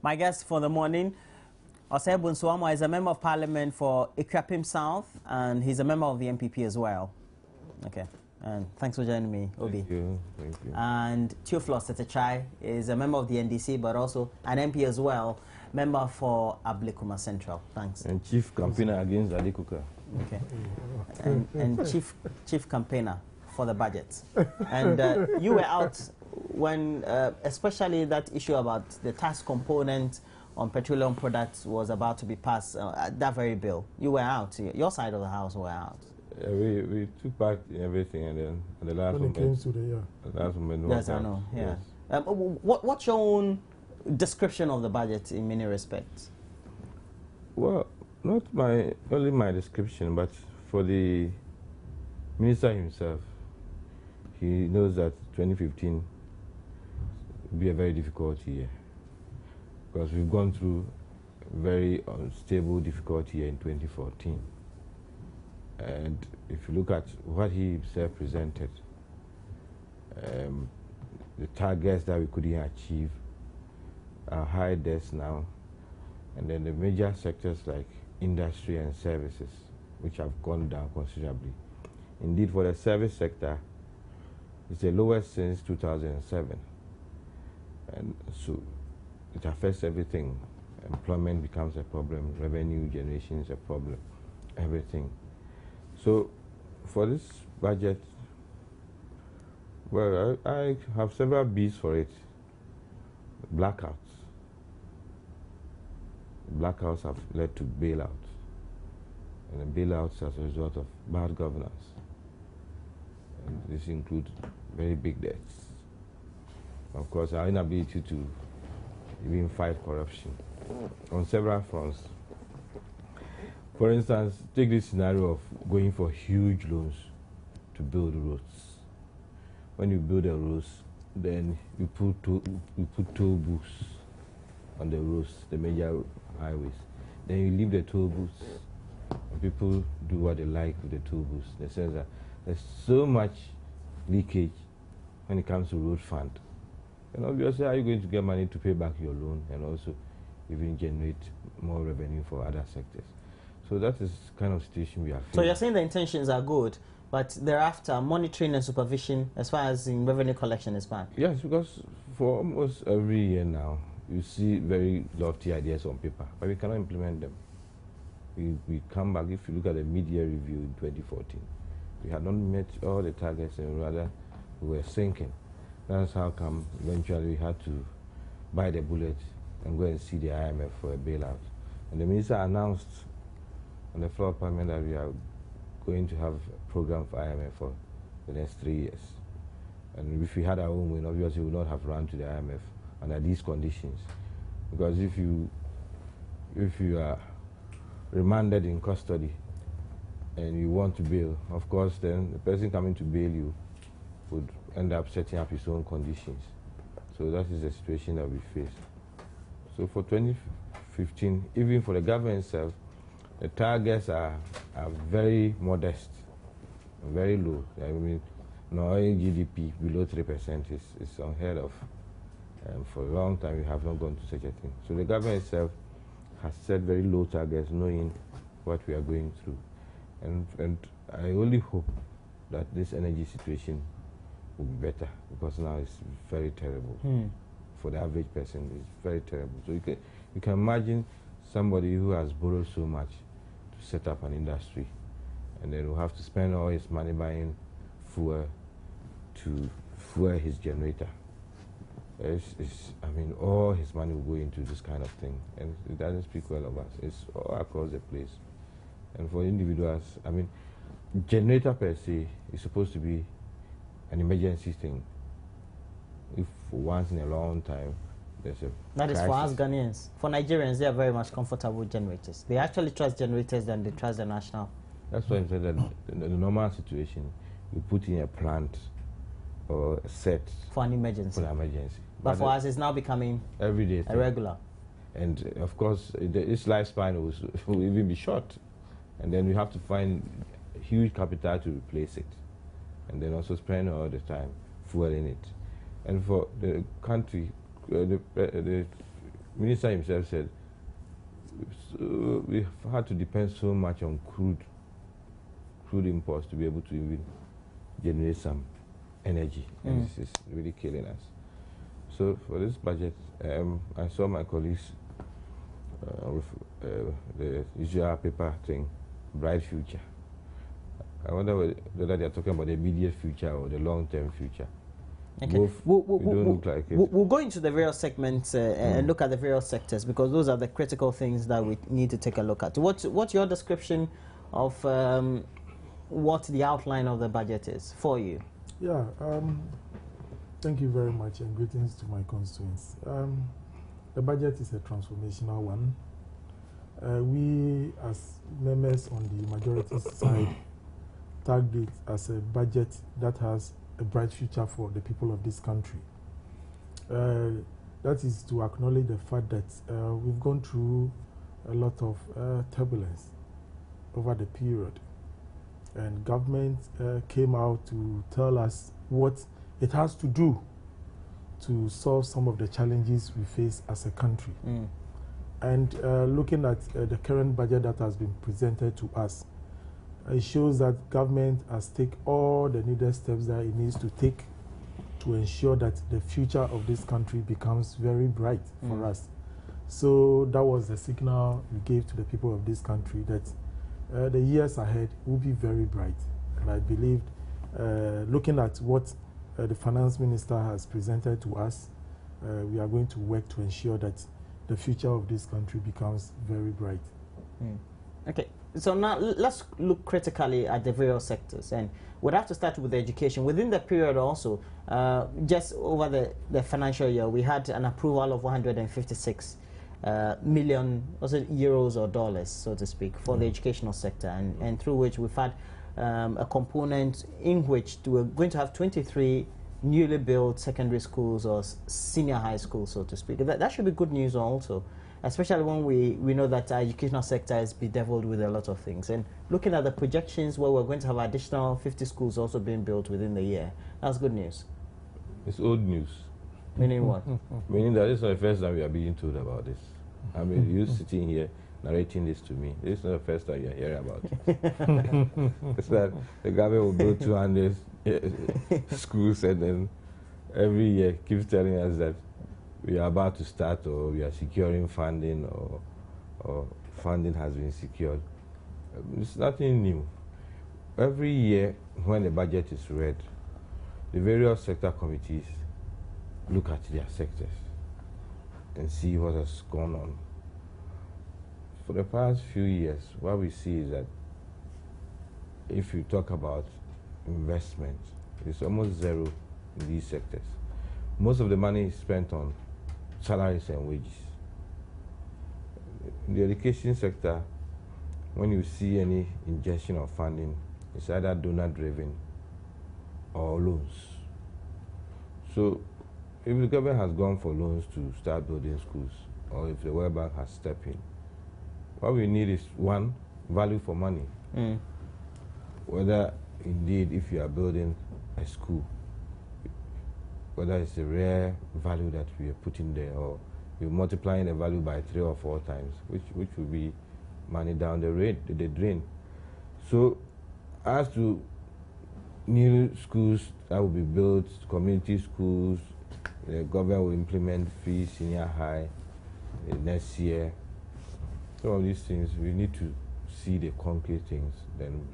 My guest for the morning, O.B Amoah, is a member of parliament for Ikuapem South, and he's a member of the MPP as well. Okay, and thanks for joining me, Obi. Thank you. Thank you. And Theophilus Setechai is a member of the NDC, but also an MP as well, member for Ablekuma Central. Thanks. And chief campaigner against Adekuka. Okay. And chief campaigner for the budget. And you were out when, especially that issue about the tax component on petroleum products was about to be passed, that very bill. You were out. Your side of the house were out. We took part in everything, and then the last when one. It came to the the last one. Yes, I know. Yeah. Yes. What's your own description of the budget in many respects? Well, not only my description, but for the minister himself. He knows that 2015 will be a very difficult year because we've gone through a very unstable, difficult year in 2014. And if you look at what he himself presented, the targets that we couldn't achieve, our high debts now, and then the major sectors like industry and services, which have gone down considerably. Indeed, for the service sector, it's the lowest since 2007. And so it affects everything. Employment becomes a problem, revenue generation is a problem, everything. So for this budget, well, I have several B's for it. Blackouts. Blackouts have led to bailouts. And the bailouts as a result of bad governance. And this includes very big debts. Of course, our inability to even fight corruption on several fronts. For instance, take this scenario of going for huge loans to build roads. When you build the roads, then you put toll booths on the roads, the major highways. Then you leave the toll booths, and people do what they like with the toll booths. In the sense that there's so much leakage when it comes to road fund. And obviously, how are you going to get money to pay back your loan and also even generate more revenue for other sectors? So that is the kind of situation we are facing. So you're saying the intentions are good, but thereafter, monitoring and supervision as far as in revenue collection is bad? Yes, because for almost every year now, you see very lofty ideas on paper, but we cannot implement them. We come back, if you look at the media review in 2014, we had not met all the targets and rather we were sinking. That's how come eventually we had to buy the bullet and go and see the IMF for a bailout. And the minister announced on the floor of Parliament that we are going to have a program for IMF for the next 3 years. And if we had our own win, obviously we would not have run to the IMF under these conditions. Because if you are remanded in custody and you want to bail, of course then the person coming to bail you would end up setting up his own conditions. So that is the situation that we face. So for 2015, even for the government itself, the targets are very modest, very low. I mean, no GDP below 3% is unheard of. And for a long time, we have not gone to such a thing. So the government itself has set very low targets, knowing what we are going through. And I only hope that this energy situation will be better, because now it's very terrible. For the average person, it's very terrible. So you can imagine somebody who has borrowed so much to set up an industry, and then will have to spend all his money buying fuel to fuel his generator. I mean, all his money will go into this kind of thing, and it doesn't speak well of us. It's all across the place. And for individuals, I mean, generator per se is supposed to be an emergency thing. If once in a long time there's a That crisis. is for us Ghanaians. For Nigerians, they are very much comfortable with generators. They actually trust generators than they trust the national. That's why I said that in the normal situation, you put in a plant or a set For an emergency. for an emergency. But for us, it's now becoming everyday a thing. regular. And of course, its lifespan will even be short. And then we have to find huge capital to replace it. And then also spend all the time fueling it. And for the country, the minister himself said, so we had to depend so much on crude imports to be able to even generate some energy, and this is really killing us. So for this budget, I saw my colleagues with the usual paper thing, bright future. I wonder whether they are talking about the immediate future or the long-term future. Okay. Both don't look like it. We'll go into the various segments and look at the various sectors, because those are the critical things that we need to take a look at. What's your description of what the outline of the budget is for you? Yeah, thank you very much, and greetings to my constituents. The budget is a transformational one. We, as members on the majority side, tagged it as a budget that has a bright future for the people of this country. That is to acknowledge the fact that we've gone through a lot of turbulence over the period, and government came out to tell us what it has to do to solve some of the challenges we face as a country. And looking at the current budget that has been presented to us, it shows that government has taken all the needed steps that it needs to take to ensure that the future of this country becomes very bright for us. So that was the signal we gave to the people of this country, that the years ahead will be very bright. And I believe, looking at what the finance minister has presented to us, we are going to work to ensure that the future of this country becomes very bright. Okay, so now let's look critically at the various sectors, and we'd have to start with education. Within the period also, just over the financial year, we had an approval of 156 million, was it euros or dollars, so to speak, for the educational sector, and through which we've had a component in which we're going to have 23 newly built secondary schools or senior high schools, so to speak. That should be good news also, especially when we know that our educational sector is bedeviled with a lot of things. And looking at the projections where we're going to have additional 50 schools also being built within the year, that's good news. It's old news. Meaning what? Meaning that it's not the first time we are being told about this. I mean, you sitting here narrating this to me, this is not the first time you're hearing about it. It's that the government will build 200 schools, and then every year keeps telling us that we are about to start, or we are securing funding, or funding has been secured. It's nothing new. Every year when the budget is read, the various sector committees look at their sectors and see what has gone on. For the past few years, what we see is that if you talk about investment, it's almost zero in these sectors. Most of the money is spent on salaries and wages. In the education sector, when you see any injection of funding, it's either donor-driven or loans. So if the government has gone for loans to start building schools, or if the World Bank has stepped in, what we need is, one, value for money. Whether indeed if you are building a school, whether it's a rare value that we are putting there, or you're multiplying the value by 3 or 4 times, which will be money down the drain. So as to new schools that will be built, community schools, the government will implement free senior high next year. Some of these things, we need to see the concrete things, then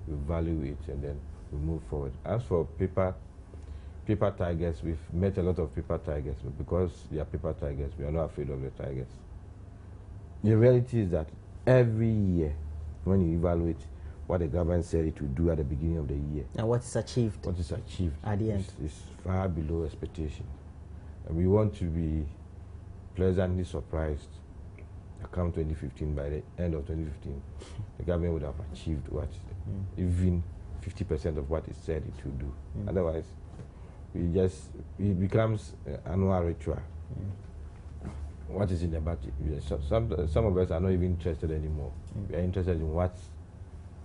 we value it, and then we move forward. As for paper tigers, we've met a lot of paper tigers, but because they are paper tigers, we are not afraid of the tigers. The reality is that every year, when you evaluate what the government said it would do at the beginning of the year, and what is achieved at the end, is far below expectation. And we want to be pleasantly surprised that come 2015, by the end of 2015, the government would have achieved what, even 50% of what it said it would do. Otherwise, it becomes an annual ritual. What is in the budget? Some of us are not even interested anymore. We are interested in what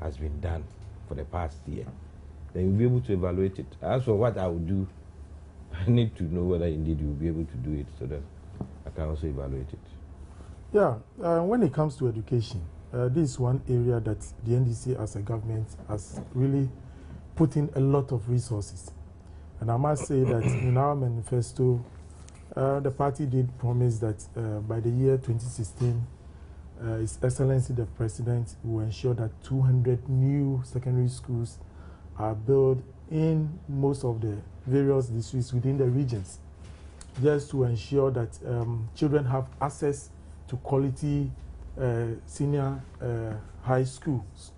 has been done for the past year. Then you'll be able to evaluate it. As for what I will do, I need to know whether indeed you'll be able to do it, so that I can also evaluate it. Yeah, when it comes to education, this is one area that the NDC as a government has really put in a lot of resources. And I must say that in our manifesto, the party did promise that by the year 2016, His Excellency the President will ensure that 200 new secondary schools are built in most of the various districts within the regions, just to ensure that children have access to quality senior high schools.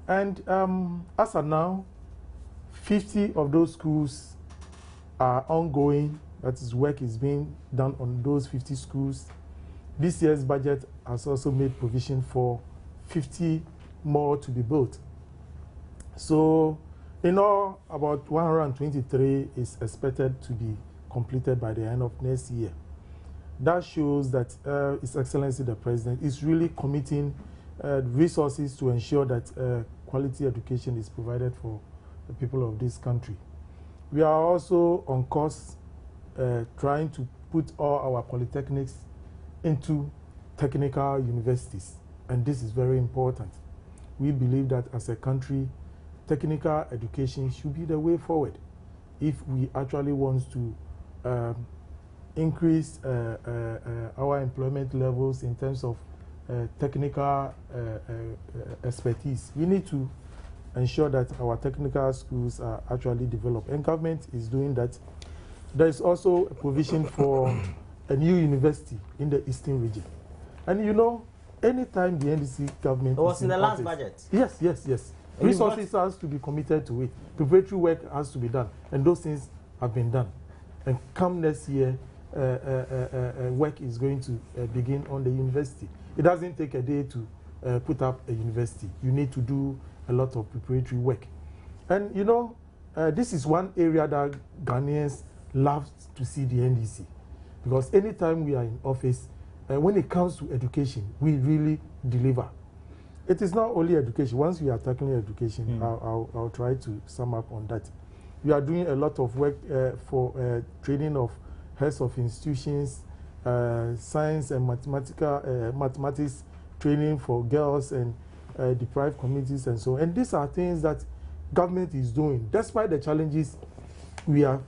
And as of now, 50 of those schools are ongoing. That is, work is being done on those 50 schools. This year's budget has also made provision for 50 more to be built. So, in all, about 123 is expected to be completed by the end of next year. That shows that His Excellency the President is really committing resources to ensure that quality education is provided for the people of this country. We are also on course trying to put all our polytechnics into technical universities, and this is very important. We believe that as a country, technical education should be the way forward if we actually want to increase our employment levels in terms of technical expertise. We need to ensure that our technical schools are actually developed, and government is doing that. There is also a provision for a new university in the Eastern region. And you know, anytime the NDC government... It was in the last budget. Yes, yes, yes. Resources has to be committed to it. Preparatory work has to be done, and those things have been done. And come next year, work is going to begin on the university. It doesn't take a day to put up a university. You need to do a lot of preparatory work. And you know, this is one area that Ghanaians love to see the NDC. Because anytime we are in office, when it comes to education, we really deliver. It is not only education. Once we are tackling education, I'll try to sum up on that. We are doing a lot of work for training of heads of institutions, science and mathematics training for girls and deprived communities and so on. And these are things that government is doing. Despite the challenges we are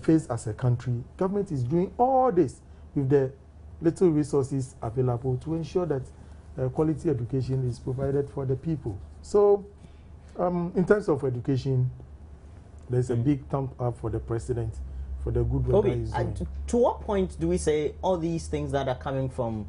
faced as a country, government is doing all this with the little resources available to ensure that quality education is provided for the people. So, in terms of education, there's a big thumb up for the president for the good work that he's doing. To what point do we say all these things that are coming from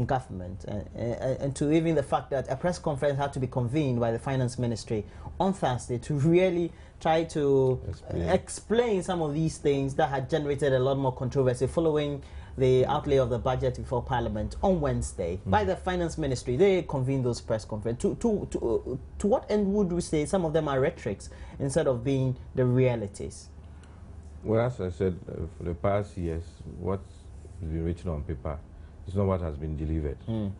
government, and to even the fact that a press conference had to be convened by the finance ministry on Thursday to really try to explain some of these things that had generated a lot more controversy following the outlay of the budget before Parliament on Wednesday by the finance ministry? They convened those press conferences. To what end would we say some of them are rhetorics instead of being the realities? Well, as I said, for the past years, what's been written on paper is not what has been delivered. And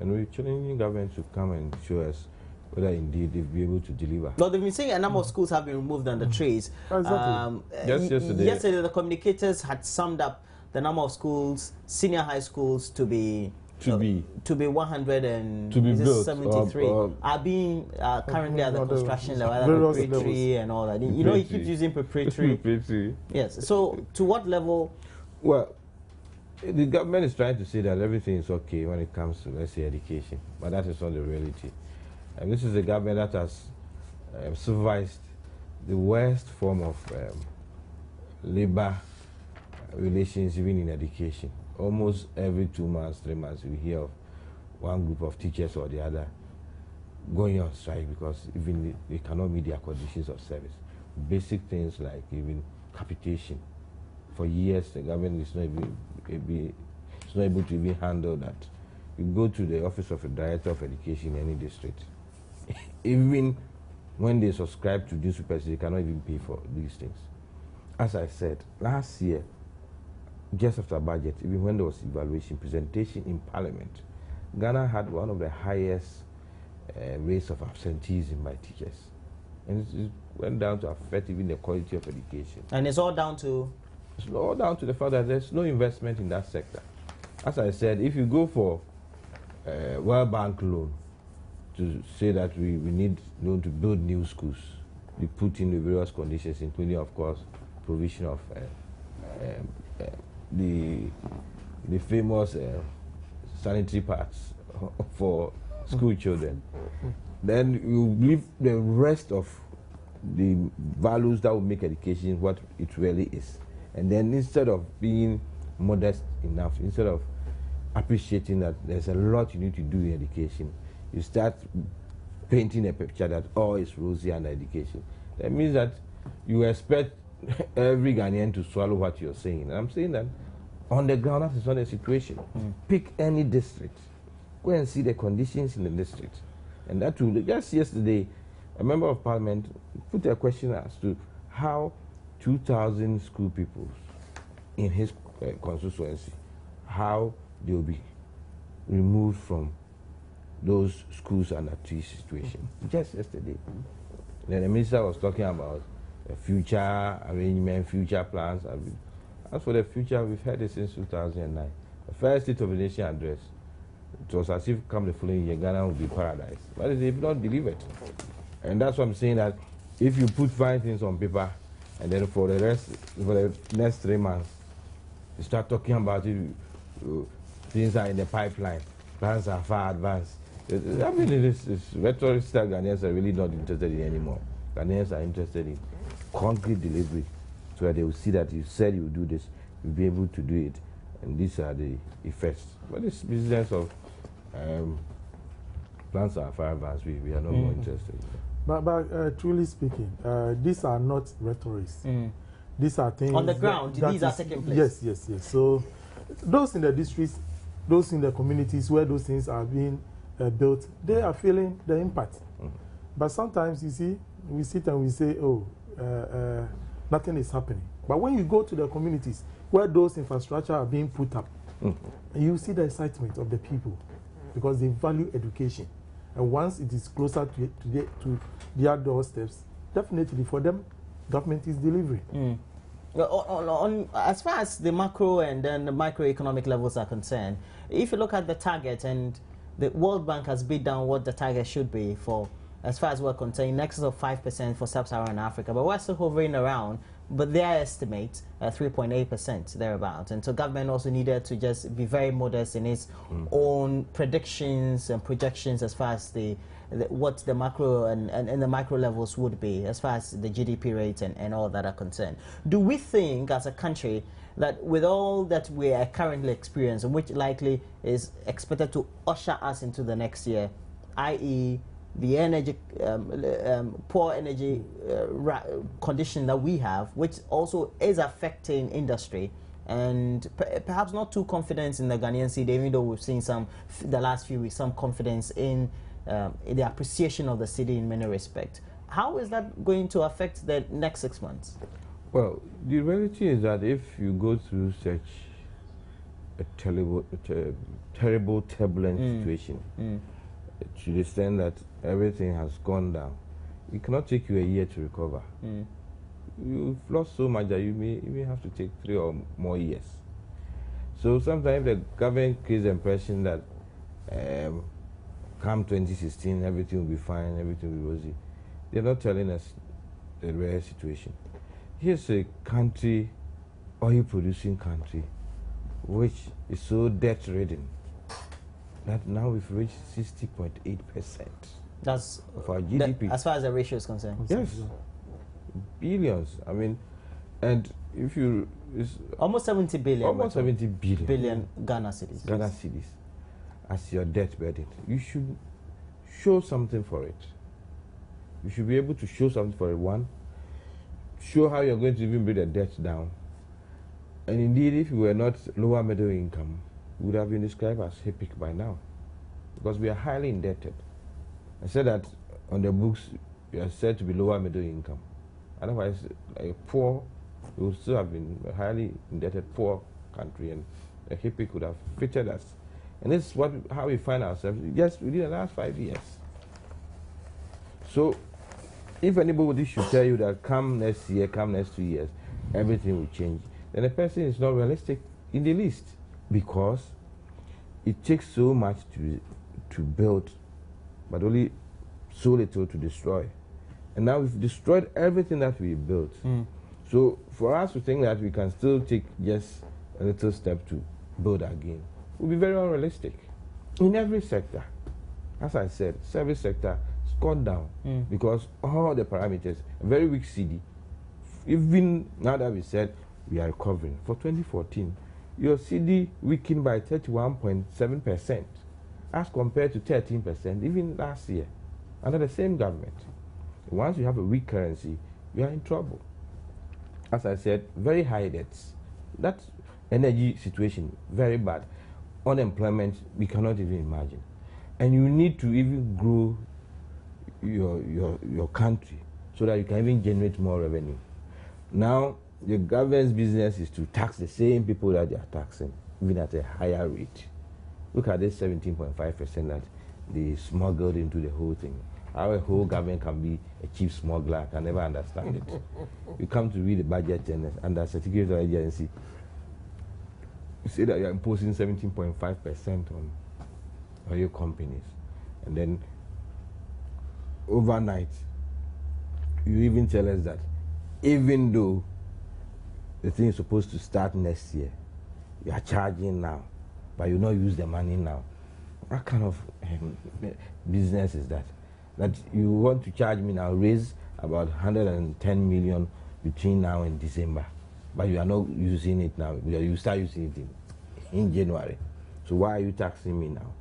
we're challenging government to come and show us whether indeed they'll be able to deliver. Well, they've been saying a number of schools have been removed on the trees. Exactly. Yesterday, the communicators had summed up the number of schools, senior high schools, to be 173 are being currently at the construction level, preparatory and all that. You know, he keeps using preparatory. Yes. So, to what level? Well, the government is trying to say that everything is okay when it comes to, let's say, education, but that is not the reality. And this is a government that has supervised the worst form of labor relations, even in education. Almost every 2 months, 3 months, we hear of one group of teachers or the other going on strike because even they cannot meet their conditions of service. Basic things like even capitation. For years, the government is not able to even handle that. You go to the office of the Director of Education in any district, even when they subscribe to newspapers, they cannot even pay for these things. As I said, last year, just after budget, even when there was evaluation presentation in Parliament, Ghana had one of the highest rates of absenteeism by teachers. And it went down to affect even the quality of education. And it's all down to It's all down to the fact that there's no investment in that sector. As I said, if you go for a World Bank loan to say that we need loan to build new schools, we put in the various conditions, including, of course, provision of the famous sanitary pads for school children. Then you leave the rest of the values that will make education what it really is. And then instead of being modest enough, instead of appreciating that there's a lot you need to do in education, you start painting a picture that all is rosy under education. That means that you expect every Ghanaian to swallow what you're saying. And I'm saying that on the ground, that is not the situation. Pick any district. Go and see the conditions in the district. And that will, just yesterday, a member of parliament put a question as to how 2,000 school pupils in his constituency, how they will be removed from those schools under this situation. Just yesterday. Then the minister was talking about the future arrangement, future plans. As for the future, we've heard it since 2009. The first State of the Nation address, it was as if come the following year, Ghana will be paradise. But they've not delivered. And that's what I'm saying, that if you put fine things on paper, and then for the next 3 months, you start talking about it, things are in the pipeline, plans are far advanced. I mean, it's rhetoric that Ghanaians are really not interested in anymore. Ghanaians are interested in concrete delivery, so that they will see that you said you will do this, you'll be able to do it, and these are the effects. But this business of plans are far advanced, we are no more interested. But truly speaking, these are not rhetorics. These are things on the ground. These are taking place. Yes. So those in the districts, those in the communities where those things are being built, they are feeling the impact. But sometimes, you see, we sit and we say, oh, nothing is happening. But when you go to the communities where those infrastructure are being put up, you see the excitement of the people because they value education. And once it is closer to their doorsteps, definitely for them, government is delivering. As far as the macro and then the microeconomic levels are concerned, if you look at the target, and the World Bank has beat down what the target should be for, as far as we're concerned, in excess of 5% for sub-Saharan Africa, but we're still hovering around, but their estimate 3.8% thereabouts. And so government also needed to just be very modest in its own predictions and projections as far as what the macro and the micro levels would be as far as the GDP rate and all that are concerned. Do we think as a country that with all that we are currently experiencing, which likely is expected to usher us into the next year, i.e. the energy, poor energy condition that we have, which also is affecting industry, and perhaps not too confidence in the Ghanaian cedi, even though we've seen the last few weeks, some confidence in the appreciation of the cedi in many respects. How is that going to affect the next 6 months? Well, the reality is that if you go through such a terrible, turbulent situation, to the extent that everything has gone down, it cannot take you a year to recover. You've lost so much that you may have to take 3 or more years. So sometimes the government gives the impression that come 2016, everything will be fine, everything will be rosy. They're not telling us the real situation. Here's a country, oil-producing country, which is so debt-ridden that now we've reached 60.8%. That's of our GDP. As far as the ratio is concerned. Yes. Billions. I mean, and if you... almost 70 billion. Almost 70 billion. Billion Ghana cedis. Ghana cedis as your debt burden. You should show something for it. You should be able to show something for it. One, show how you're going to even bring the debt down. And indeed, if you were not lower middle income, we would have been described as HIPIC by now, because we are highly indebted. I said that on the books, we are said to be lower middle income. Otherwise, a poor, we would still have been a highly indebted poor country, and the HIPIC would have fitted us. And this is how we find ourselves just within the last 5 years. So, if anybody should tell you that come next year, come next 2 years, everything will change, then the person is not realistic in the least, because it takes so much to build, but only so little to destroy. And now we've destroyed everything that we built. So for us to think that we can still take just a little step to build again will be very unrealistic. In every sector, as I said, service sector scored down because all the parameters, a very weak CD. Even now that we said we are recovering, for 2014, your CD weakened by 31.7% as compared to 13% even last year under the same government. Once you have a weak currency, you are in trouble. As I said, very high debts. That energy situation, very bad. Unemployment, we cannot even imagine. And you need to even grow your country so that you can even generate more revenue. Now, the government's business is to tax the same people that they are taxing, even at a higher rate. Look at this 17.5% that they smuggled into the whole thing. How a whole government can be a chief smuggler, I can never understand it. You come to read the budget and under certificate of agency, you say that you're imposing 17.5% on oil companies. And then overnight, you even tell us that even though the thing is supposed to start next year, you are charging now, but you not use the money now. What kind of business is that? That you want to charge me now, raise about 110 million between now and December, but you are not using it now. You start using it in January. So why are you taxing me now?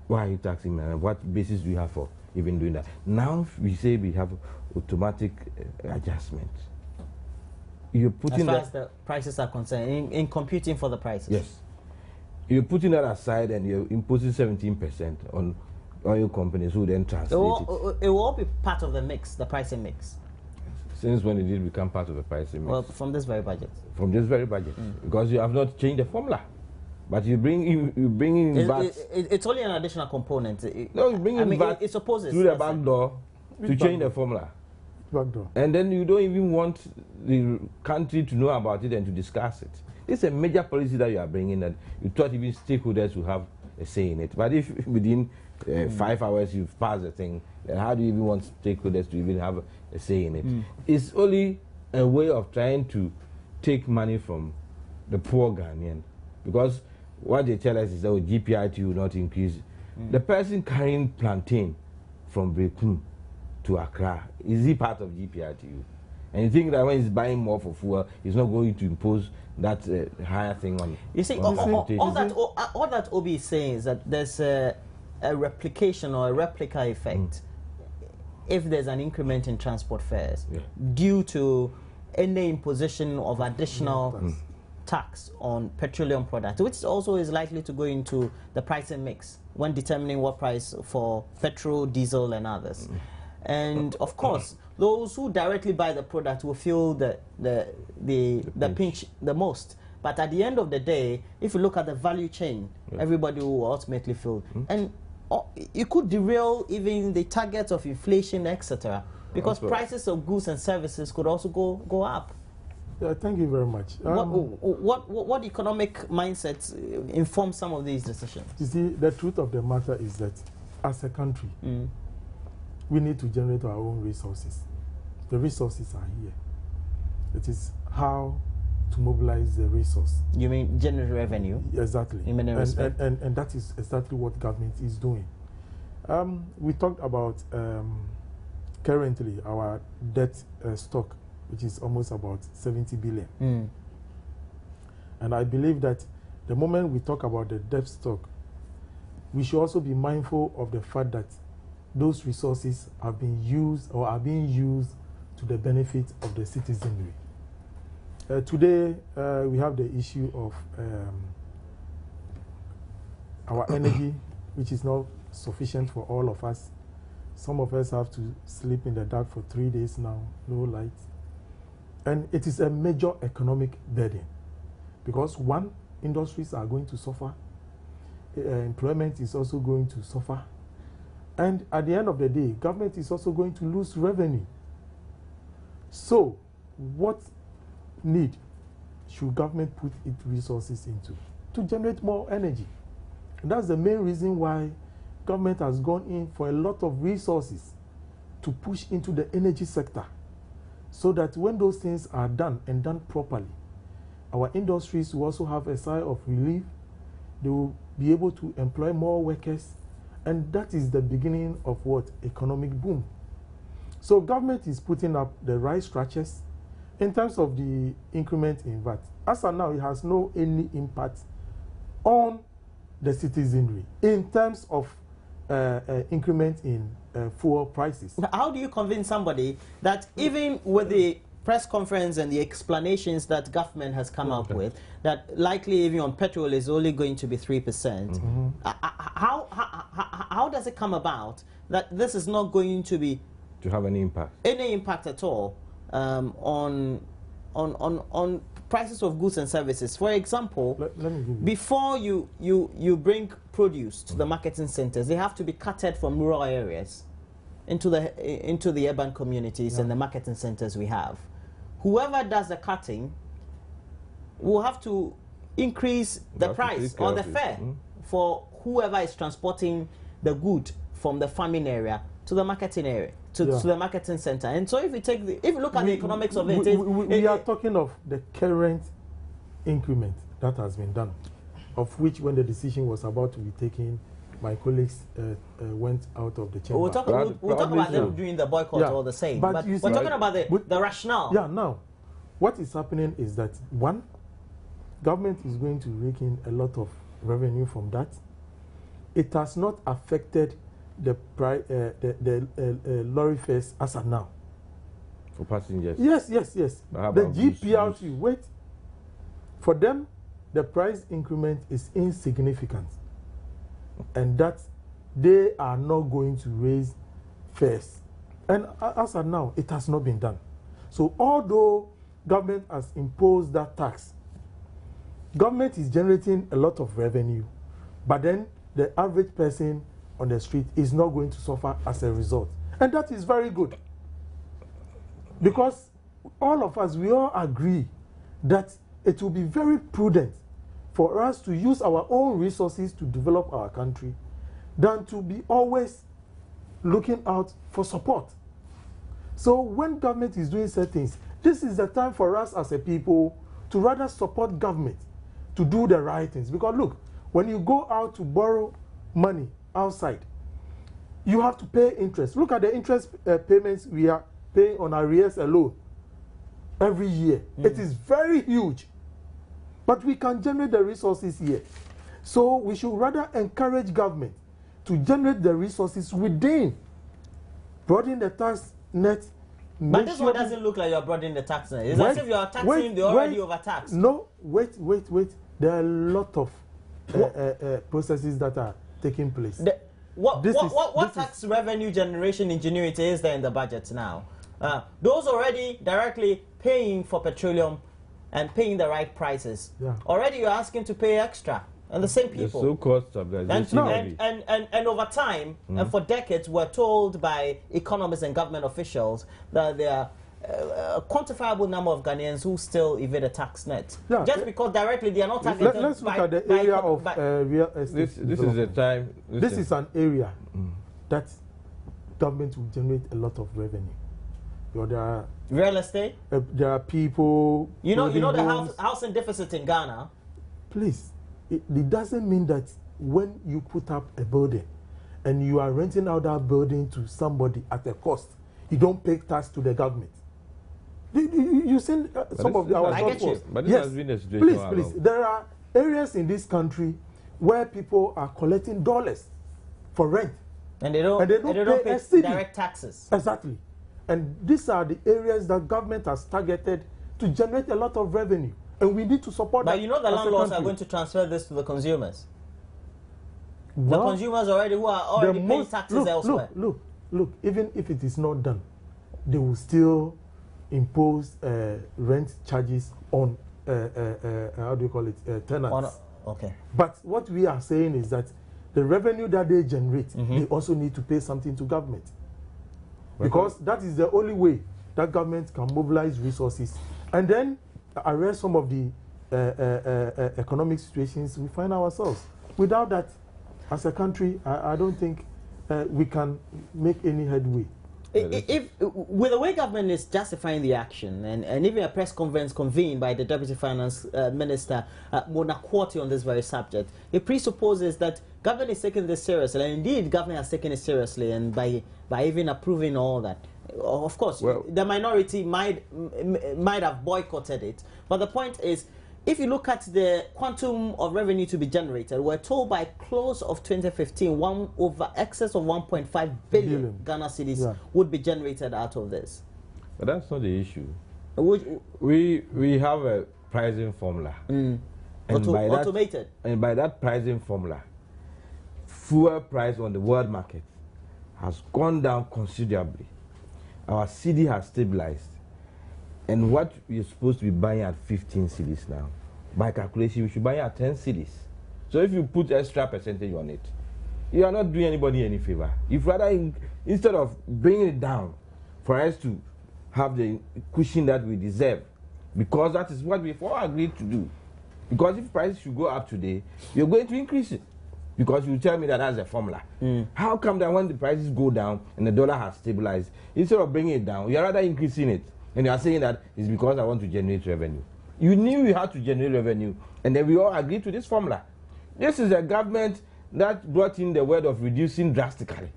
Why are you taxing me now? What basis do you have for even doing that? Now we say we have automatic adjustment. You're putting as far as the prices are concerned, in computing for the prices. Yes. You're putting that aside and you're imposing 17% on oil companies who then translate it will all be part of the mix, the pricing mix. Since when did it become part of the pricing mix? Well, from this very budget. From this very budget. Because you have not changed the formula. But you bring in VAT. It's only an additional component. No, you bring in VAT it supposes through the back door to change the formula. Back door. And then you don't even want the country to know about it and to discuss it. This is a major policy that you are bringing that you thought even stakeholders will have a say in it. But if within 5 hours you've passed the thing, then how do you even want stakeholders to even have a say in it? It's only a way of trying to take money from the poor Ghanaian. Because what they tell us is that GPIT will not increase. The person carrying plantain from Brekum to Accra, is he part of GPITU? And you think that when he's buying more for fuel, he's not going to impose that higher thing on. You see, all that O.B is saying is that there's a replication or a replica effect if there's an increment in transport fares due to any imposition of additional tax on petroleum products, which also is likely to go into the pricing mix when determining what price for petrol, diesel, and others. And of course, those who directly buy the product will feel the pinch the most. But at the end of the day, if you look at the value chain, everybody will ultimately feel. And it could derail even the targets of inflation, etc. Because prices of goods and services could also go up. Yeah, thank you very much. What economic mindsets inform some of these decisions? You see, the truth of the matter is that as a country, we need to generate our own resources. The resources are here. It is how to mobilize the resource. You mean generate revenue? Exactly. In many respects. And that is exactly what government is doing. We talked about currently our debt stock, which is almost about 70 billion. And I believe that the moment we talk about the debt stock, we should also be mindful of the fact that those resources have been used or are being used to the benefit of the citizenry. Today, we have the issue of our energy, which is not sufficient for all of us. Some of us have to sleep in the dark for 3 days now, no light. And it is a major economic burden because one, industries are going to suffer, employment is also going to suffer, and at the end of the day, government is also going to lose revenue. So, what need should government put its resources into? To generate more energy. And that's the main reason why government has gone in for a lot of resources to push into the energy sector, so that when those things are done and done properly, our industries will also have a sigh of relief. They will be able to employ more workers, and that is the beginning of what? Economic boom. So government is putting up the right structures. In terms of the increment in VAT, as of now, it has no any impact on the citizenry in terms of increment in fuel prices. How do you convince somebody that even with the press conference and the explanations that government has come up with, that likely even on petrol is only going to be 3%, how does it come about that this is not going to be have any impact at all on prices of goods and services? For example, let me give you. Before you bring produce to the marketing centers, they have to be carted from rural areas into the urban communities and the marketing centers we have. Whoever does the cutting will have to increase the price or the fare for whoever is transporting the good from the farming area to the marketing area, to the marketing center. And so if you look at the economics of it, we are talking of the current increment that has been done, of which when the decision was about to be taken, my colleagues went out of the chamber. We'll talk about them doing the boycott all the same. But we're talking about the rationale. Yeah, now, what is happening is that, one, government is going to rake in a lot of revenue from that. It has not affected the lorry fares as of now. For passengers? Yes. The GPRT, wait. For them, the price increment is insignificant. And that they are not going to raise fares. And as of now, it has not been done. So although government has imposed that tax, government is generating a lot of revenue, but then the average person on the street is not going to suffer as a result. And that is very good. Because all of us, we all agree that it will be very prudent for us to use our own resources to develop our country than to be always looking out for support. So when government is doing certain things, this is the time for us as a people to rather support government to do the right things. Because look, when you go out to borrow money outside, you have to pay interest. Look at the interest payments we are paying on arrears alone every year. It is very huge. But we can generate the resources here. So we should rather encourage government to generate the resources within, broaden the tax net. But this one doesn't look like you're broadening the tax net. It's as if you're taxing the already overtaxed. No, wait. There are a lot of processes that are taking place. What tax revenue generation ingenuity is there in the budget now? Those already directly paying for petroleum and paying the right prices. Already you're asking to pay extra. And the same people. So cost stabilization. And over time, and for decades, we're told by economists and government officials that there are a quantifiable number of Ghanaians who still evade a tax net. Just because directly they are not targeted. Let's look at the area of real estate. This is the time. This is an area that government will generate a lot of revenue. There are real estate. There are people. You know the housing deficit in Ghana. Please. It doesn't mean that when you put up a building and you are renting out that building to somebody at a cost, you don't pay tax to the government. You seen some of our short. But this has been a situation. Please. There are areas in this country where people are collecting dollars for rent. And they don't pay direct taxes. Exactly. And these are the areas that government has targeted to generate a lot of revenue. And we need to support that. But you know the landlords are going to transfer this to the consumers. Well, the consumers who are already paying taxes elsewhere. Look, even if it is not done, they will still impose rent charges on, how do you call it, tenants. Okay. But what we are saying is that the revenue that they generate, they also need to pay something to government. Because that is the only way that government can mobilize resources. And then I read some of the economic situations we find ourselves. Without that, as a country, I don't think we can make any headway. With the way government is justifying the action, and even a press conference convened by the Deputy Finance Minister, Mona Quarty, on this very subject, it presupposes that government is taking this seriously, and indeed government has taken it seriously, and by even approving all that. Of course, well, the minority might have boycotted it, but the point is, if you look at the quantum of revenue to be generated, we're told by close of 2015, excess of 1.5 billion Ghana cedis would be generated out of this. But that's not the issue. We have a pricing formula. Automated. And by that pricing formula, fuel price on the world market has gone down considerably. Our cedi has stabilized. And what we're supposed to be buying at 15 cedis now, by calculation, we should buy at 10 cedis. So if you put extra percentage on it, you are not doing anybody any favor. If rather, instead of bringing it down, for us to have the cushion that we deserve, because that is what we've all agreed to do. Because if prices should go up today, you're going to increase it. Because you tell me that that's a formula. How come that when the prices go down and the dollar has stabilized, instead of bringing it down, you're rather increasing it? And you are saying that it's because I want to generate revenue. You knew you had to generate revenue, and then we all agreed to this formula. This is a government that brought in the word of reducing drastically.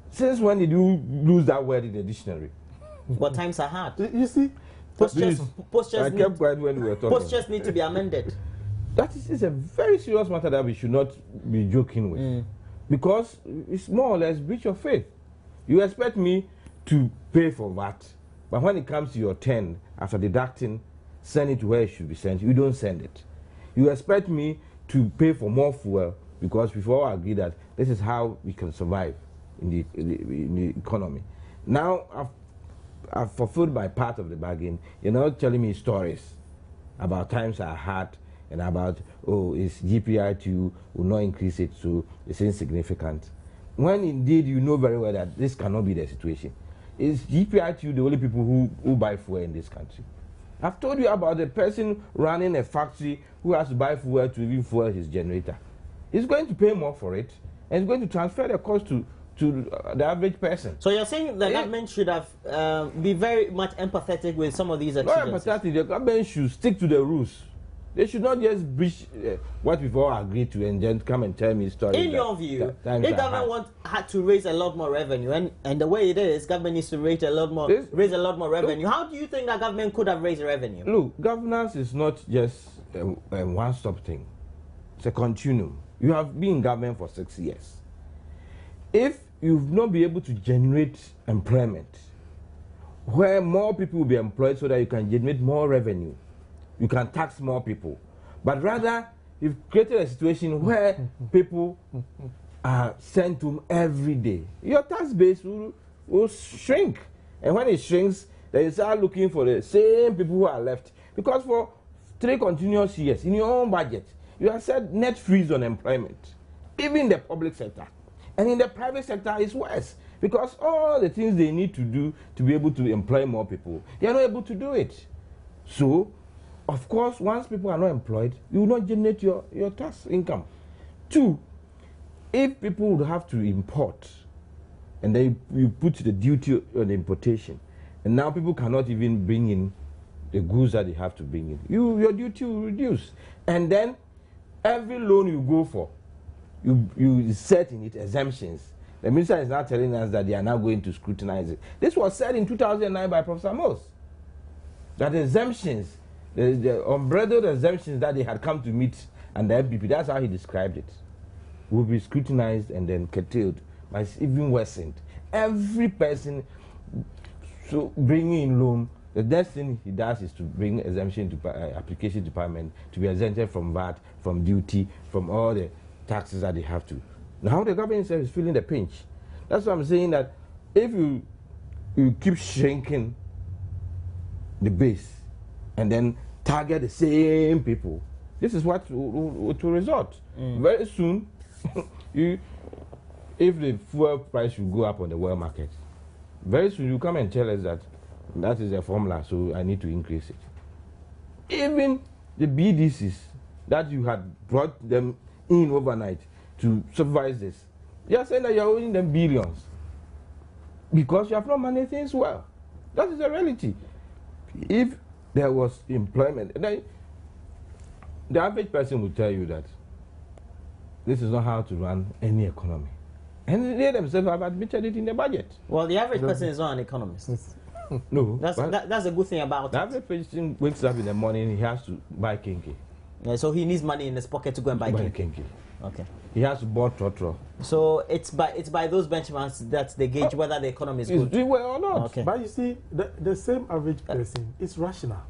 Since when did you lose that word in the dictionary? What times are hard? You see? Postures need to be amended. That is a very serious matter that we should not be joking with. Because it's more or less breach of faith. You expect me to pay for that, but when it comes to your turn, after deducting, send it to where it should be sent, you don't send it. You expect me to pay for more fuel because we've all agreed that this is how we can survive in the economy. Now, I've fulfilled my part of the bargain. You're not telling me stories about times are hard and about, oh, it's GPI2 will not increase it, so it's insignificant. When indeed you know very well that this cannot be the situation. Is GPI2 the only people who buy fuel in this country? I've told you about the person running a factory who has to buy fuel to even fuel his generator. He's going to pay more for it, and he's going to transfer the cost to the average person. So you're saying the government should have be very much empathetic with some of these exigencies? Not empathetic. The government should stick to the rules. They should not just breach what we've all agreed to and then come and tell me stories. In your view, if government had to raise a lot more revenue, and the way it is, government needs to raise a lot more revenue. How do you think that government could have raised revenue? Look, governance is not just a one-stop thing. It's a continuum. You have been in government for 6 years. If you've not been able to generate employment, where more people will be employed so that you can generate more revenue, you can tax more people, but rather you've created a situation where people are sent home every day, your tax base will shrink. And when it shrinks, then you start looking for the same people who are left. Because for 3 continuous years, in your own budget, you have said net freeze on employment, even in the public sector. And in the private sector, it's worse. Because all the things they need to do to be able to employ more people, they are not able to do it. So, of course, once people are not employed, you will not generate your tax income. 2, if people would have to import, and then you put the duty on importation, and now people cannot even bring in the goods that they have to bring in, your duty will reduce. And then every loan you go for, you set in it exemptions. The minister is now telling us that they are now going to scrutinize it. This was said in 2009 by Professor Mose, that exemptions, the unbridled exemptions that they had come to meet and the MPP, that's how he described it, will be scrutinized and then curtailed, but it's even worsened. Every person so bringing in loan, the next thing he does is to bring exemption to application department to be exempted from VAT, from duty, from all the taxes that they have to. Now the government is feeling the pinch. That's why I'm saying that if you keep shrinking the base and then target the same people, this is what will result. Very soon, if the fuel price will go up on the world market, very soon you come and tell us that is a formula, so I need to increase it. Even the BDCs that you had brought them in overnight to supervise this, you are saying that you are owing them billions because you have not managed things well. That is the reality. If there was employment, then the average person would tell you that this is not how to run any economy. And they themselves have admitted it in the budget. Well, the average person is not an economist. No. That's a good thing about the it. average person wakes up in the morning, he has to buy kinky. Yeah, so he needs money in his pocket to go and buy kinky. Okay. He has to buy trotro. So it's by those benchmarks that they gauge whether the economy is good. Doing well or not. Okay. But you see, the same average person is rational.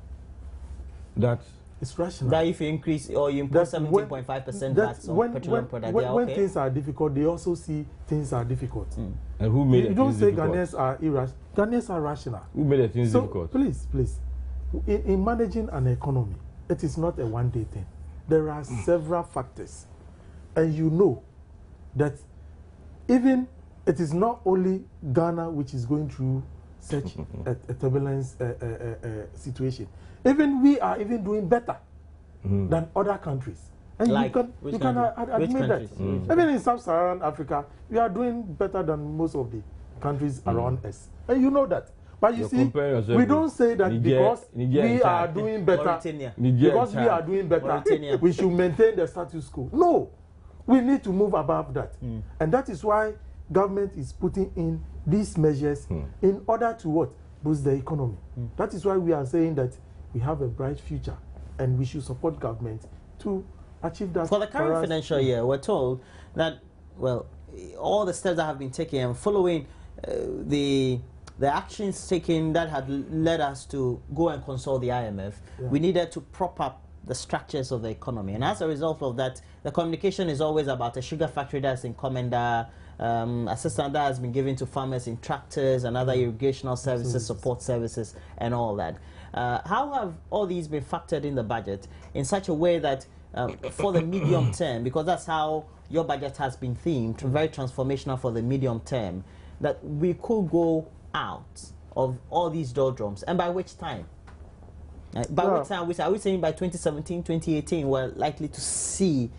It's rational. That if you increase or you impose 17.5% VAT on petroleum products, when things are difficult, they also see things are difficult. And who made it difficult? You don't say Ghanaians are irrational. Ghanaians are rational. Who made it difficult? Please, in managing an economy, it is not a one-day thing. There are several factors. And you know that even it is not only Ghana which is going through such a turbulence situation. Even we are even doing better than other countries. And like you can admit that. Even in Sub-Saharan Africa, we are doing better than most of the countries around us. And you know that. But you see, we don't say that because we are doing better, we should maintain the status quo. No. We need to move above that. And that is why government is putting in these measures in order to what? Boost the economy. That is why we are saying that we have a bright future and we should support government to achieve that. For the current financial year, we're told that, well, all the steps that have been taken and following the actions taken that had led us to go and consult the IMF, we needed to prop up the structures of the economy. And as a result of that, the communication is always about a sugar factory that's in Komenda, assistance that has been given to farmers in tractors and other irrigational services, support services, and all that. How have all these been factored in the budget in such a way that for the medium term, because that's how your budget has been themed, very transformational for the medium term, that we could go out of all these doldrums, and by which time? By which time are we saying by 2017, 2018, we're likely to see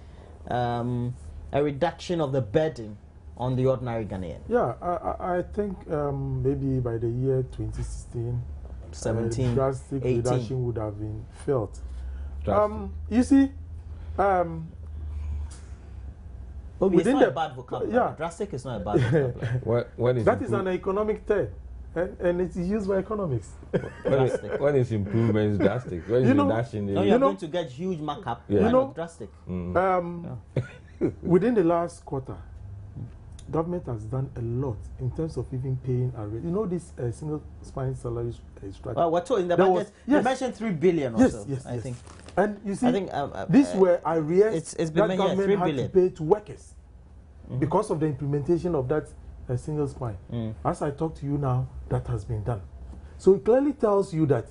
a reduction of the burden on the ordinary Ghanaian? Yeah, I think maybe by the year 2016, 17, drastic 18. reduction would have been felt. You see, it's not a bad vocabulary. Yeah. Drastic is not a bad vocabulary. That is an economic term. And it's used by economics. When is improvements drastic? When is reduction? You're going to get huge markup. Yeah. Drastic. Within the last quarter, government has done a lot in terms of even paying a rate. You know this single spine salary structure. Well, we're told in the budget, you mentioned 3 billion or so. Yes, I think. And you see, these were arrears that government had to pay to workers because of the implementation of that single spine. As I talk to you now, that has been done. So it clearly tells you that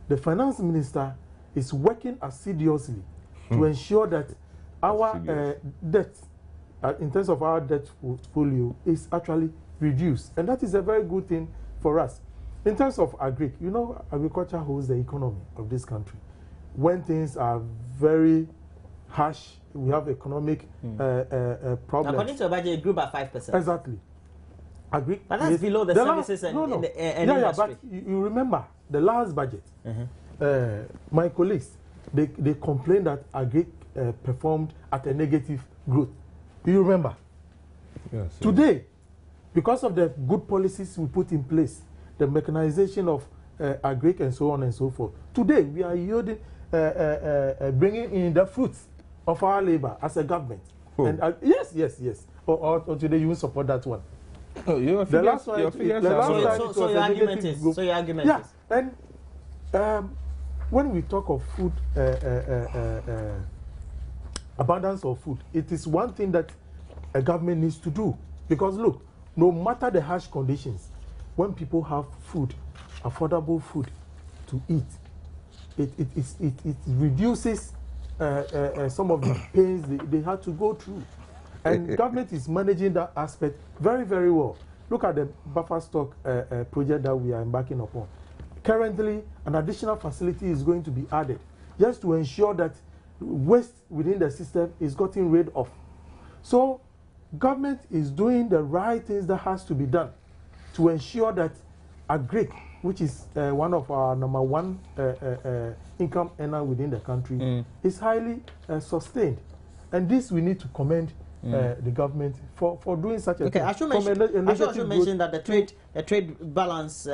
the finance minister is working assiduously to ensure that our debt, in terms of our debt portfolio, is actually reduced. And that is a very good thing for us. In terms of agri, you know, agriculture holds the economy of this country. When things are very harsh, we have economic problems. According to the budget, it grew by 5%. Exactly. Agri, but that's below the services and industry. But you remember the last budget, my colleagues, they complained that agri performed at a negative growth. Do you remember? Yes. Today, because of the good policies we put in place, the mechanization of agri and so on and so forth, today we are yielding, bringing in the fruits of our labor as a government. And yes. Or today you will support that one. Oh, your argument is. And when we talk of food, abundance of food, it is one thing that a government needs to do. Because look, no matter the harsh conditions, when people have food, affordable food to eat, it reduces some of the pains they had to go through. And government is managing that aspect very, very well. Look at the buffer stock project that we are embarking upon. Currently, an additional facility is going to be added just to ensure that waste within the system is gotten rid of. So government is doing the right things that has to be done to ensure that agric, which is one of our #1 income earner within the country, is highly sustained. And this we need to commend the government for doing such a thing. I should mention that the trade balance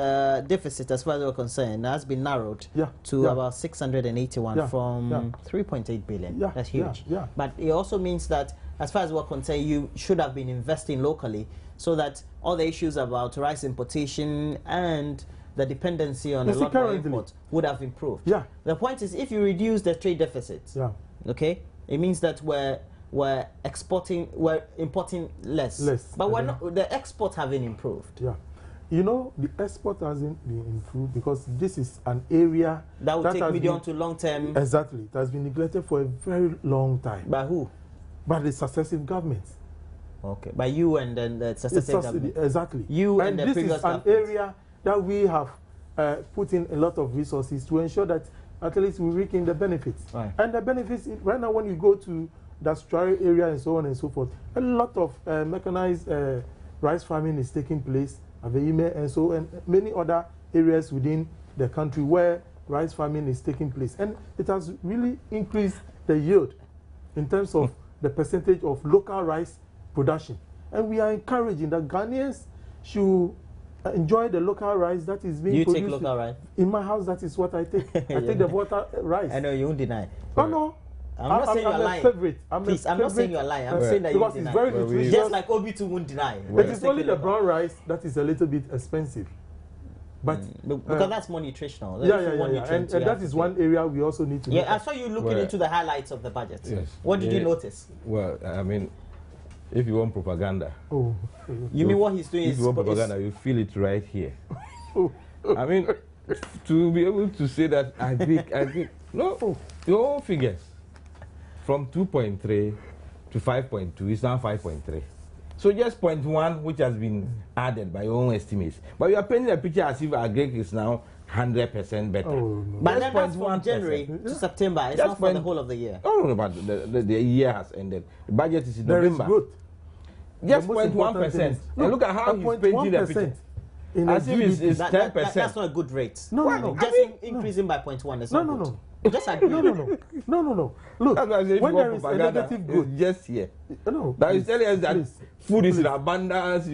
deficit, as far as we're concerned, has been narrowed to about 681 from 3.8 billion. That's huge. But it also means that, as far as we're concerned, you should have been investing locally so that all the issues about rice importation and the dependency on a lot more imports would have improved. The point is, if you reduce the trade deficit, okay, it means that we're importing less. But we're not, the exports haven't improved. You know, the export hasn't been improved because this is an area that will take medium to long term. Exactly. It has been neglected for a very long time. By who? By the successive governments. Okay. By you and then the successive government. Exactly. You and the previous government. This is an area that we have put in a lot of resources to ensure that at least we reap in the benefits. And the benefits, right now when you go to the Australia area and so on and so forth, a lot of mechanized rice farming is taking place, and so and many other areas within the country where rice farming is taking place. And it has really increased the yield in terms of the percentage of local rice production. And we are encouraging that Ghanaians should enjoy the local rice that is being produced. You take local rice? In my house, that is what I take. I take the water rice. I know, you won't deny. Oh, no. I'm not saying you're lying. Favorite. Please, I'm not saying you're lying. I'm saying that you because deny. It's very nutritious. Just like Obi too won't deny. It is only the brown rice that is a little bit expensive. But because that's more nutritional. And that is one area we also need to look at. I saw you looking into the highlights of the budget. Yes. What did you notice? Well, I mean, if you want propaganda. You mean what he's doing if you want propaganda, you feel it right here. I mean, to be able to say that I think, no, your own figures. From 2.3 to 5.2 is now 5.3. So just 0.1, which has been added by your own estimates. But you are painting a picture as if agric is now 100% better. But then that's from January to September. It's not for the whole of the year. No, but the year has ended. The budget is in November. Growth. Just 0.1%. And look at how he's painting the picture. As if it's 10%. That's not a good rate. No. Just increasing by 0.1 is not good. Just agree. No. Look, when there is a negative growth, just here. No. That is telling us that food is in abundance.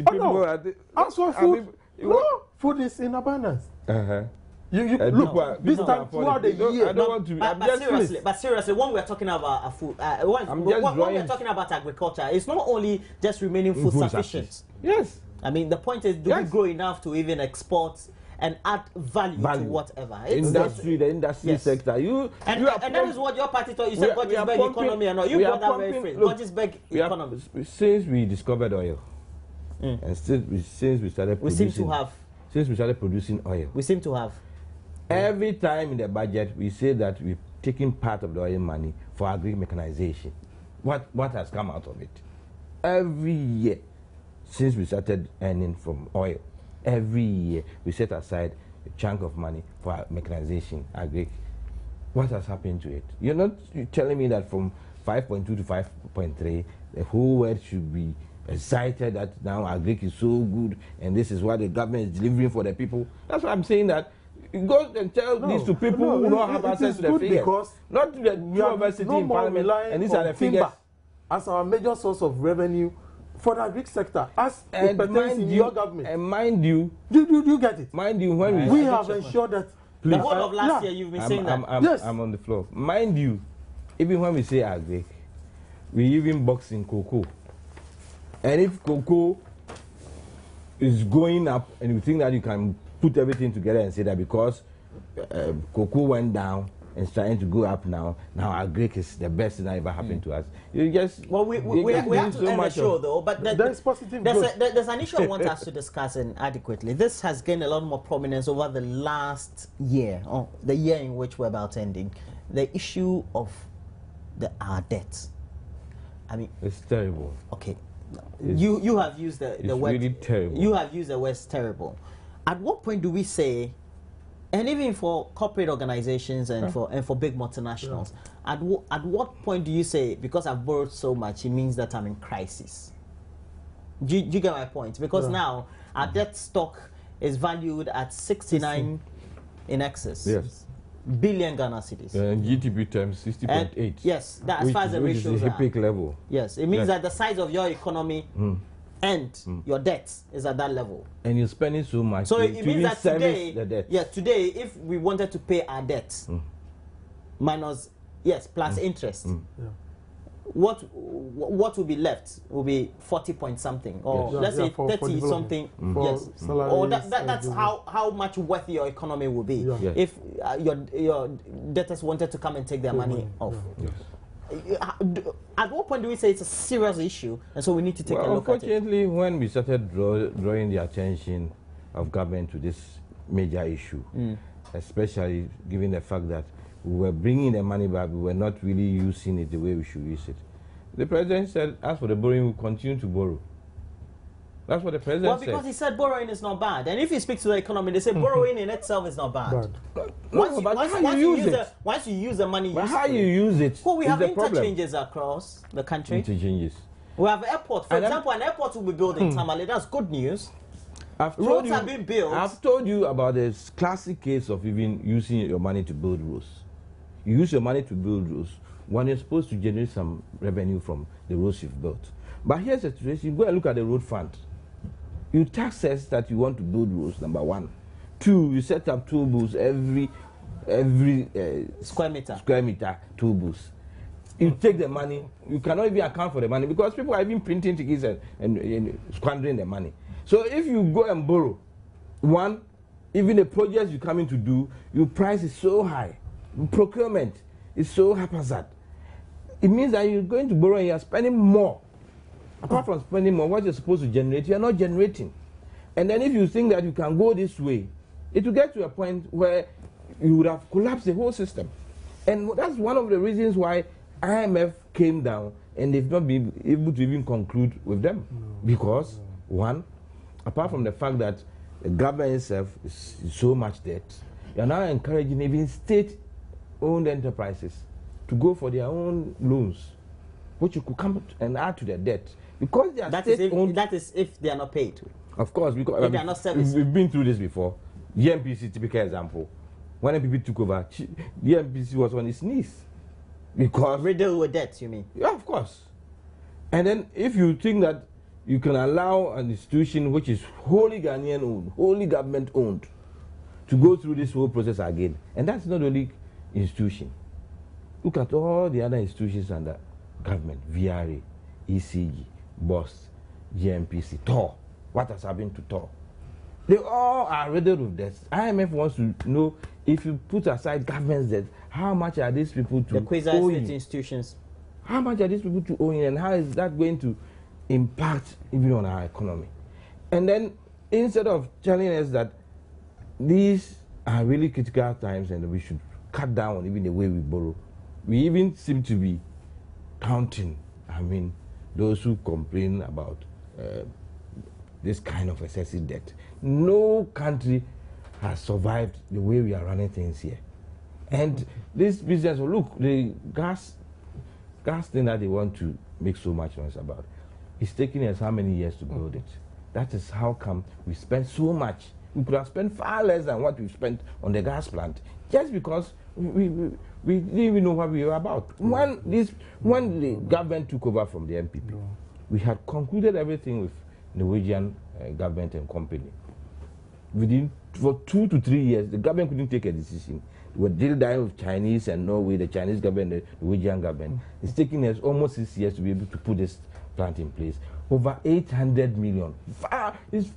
As for food, food is in abundance. You look, this time throughout the year. I don't want to. But seriously, when we're talking about food, when we're talking about agriculture, it's not only just remaining food sufficient. Yes. I mean, the point is, do we grow enough to even export and add value to whatever? The industry sector. And that is what your party thought. You said Gottisberg economy and all. You brought that very phrase. Gottisberg economy. Since we discovered oil, and since we started producing, since we started producing oil, we seem to have. Every time in the budget, we say that we've taken part of the oil money for agri mechanization. What has come out of it? Every year, since we started earning from oil, every year we set aside a chunk of money for mechanization, agri. What has happened to it? You're not telling me that from 5.2 to 5.3, the whole world should be excited that now agri is so good and this is what the government is delivering for the people. That's why I'm saying that. Go and tell this to people who don't have access to the figures. Because not to the university in Parliament, and these are the figures. As our major source of revenue for the agri sector, as it pertains in your government. And mind you, do you get it? Mind you, when we have ensured that. The whole of last year you've been saying that. I'm on the floor. Mind you, even when we say agri, we even box in cocoa. And if cocoa is going up, and you think that you can put everything together and say that because cocoa went down and it's trying to go up now agric is the best thing that ever happened to us. You just we have to end the show though, but there's an issue I want us to discuss adequately. This has gained a lot more prominence over the last year, the year in which we're about ending. The issue of our debt. I mean, it's terrible. Okay, you have used the word. Really terrible. You have used the word terrible. At what point do we say And even for corporate organizations and for big multinationals, at what point do you say, because I've borrowed so much, it means that I'm in crisis? Do you get my point? Because now our debt stock is valued at 69 in excess. Yes. Billion Ghana cedis. GDP terms 60.8. Yes, that as far as the ratios are. Peak level. Yes, it means that the size of your economy and your debt is at that level. And you're spending so much. So it means that today, the debt. Yeah, today, if we wanted to pay our debt minus, plus interest, what will be left will be 40 point something, or let's say 30 something. Yes, or that's how much worth your economy will be if your debtors wanted to come and take their money off. At what point do we say it's a serious issue, and so we need to take a look at it? Unfortunately, when we started drawing the attention of government to this major issue, especially given the fact that we were bringing the money back, we were not really using it the way we should use it. The president said, as for the borrowing, we'll continue to borrow. That's what the president said. Well, because he said borrowing is not bad. And if you speak to the economy, they say borrowing in itself is not bad. Once you use the money, how you use it. Well, we have interchanges across the country. Interchanges. We have airports. For example, an airport will be built in Tamale. That's good news. Roads have been built. I've told you about this classic case of even using your money to build roads. You use your money to build roads when you're supposed to generate some revenue from the roads you've built. But here's the situation. You go and look at the road fund. You tax us that you want to build roads, number one. Two, you set up toll booths every square meter toll booths. You take the money, you cannot even account for the money because people are even printing tickets and squandering the money. So if you go and borrow, one, even the projects you're coming to do, your price is so high. Procurement is so haphazard. It means that you're going to borrow and you're spending more. Apart from spending more, what you're supposed to generate, you're not generating. And then if you think that you can go this way, it will get to a point where you would have collapsed the whole system. And that's one of the reasons why IMF came down and they've not been able to even conclude with them. Because, one, apart from the fact that the government itself is so much debt, you're now encouraging even state-owned enterprises to go for their own loans, which you could come and add to their debt. Because they are state-owned. That is if they are not paid. Of course, because if they are not serviced. We've been through this before. The MPC, typical example. When MPP took over, the MPC was on its knees. Because riddled with debt, you mean? Yeah, of course. And then if you think that you can allow an institution which is wholly Ghanaian owned, wholly government owned, to go through this whole process again, and that's not the only institution. Look at all the other institutions under government, VRA, ECG, BOS, GMPC, TOR. What has happened to TOR? They all are riddled with debt. IMF wants to know, if you put aside government's debt, how much are these people to the quasi-state institutions? How much are these people to own, and how is that going to impact even on our economy? And then instead of telling us that these are really critical times and we should cut down on even the way we borrow, we even seem to be counting, those who complain about this kind of excessive debt. No country has survived the way we are running things here. And this business, look, the gas thing that they want to make so much noise about, it's taking us how many years to build it? That is how come we spend so much. We could have spent far less than what we spent on the gas plant, just because we didn't even know what we were about. When the government took over from the MPP, we had concluded everything with Norwegian government and company. For 2 to 3 years, the government couldn't take a decision. We were dealing with Chinese and Norway, the Chinese government, the Norwegian government. It's taking us almost 6 years to be able to put this plant in place. Over 800 million. It's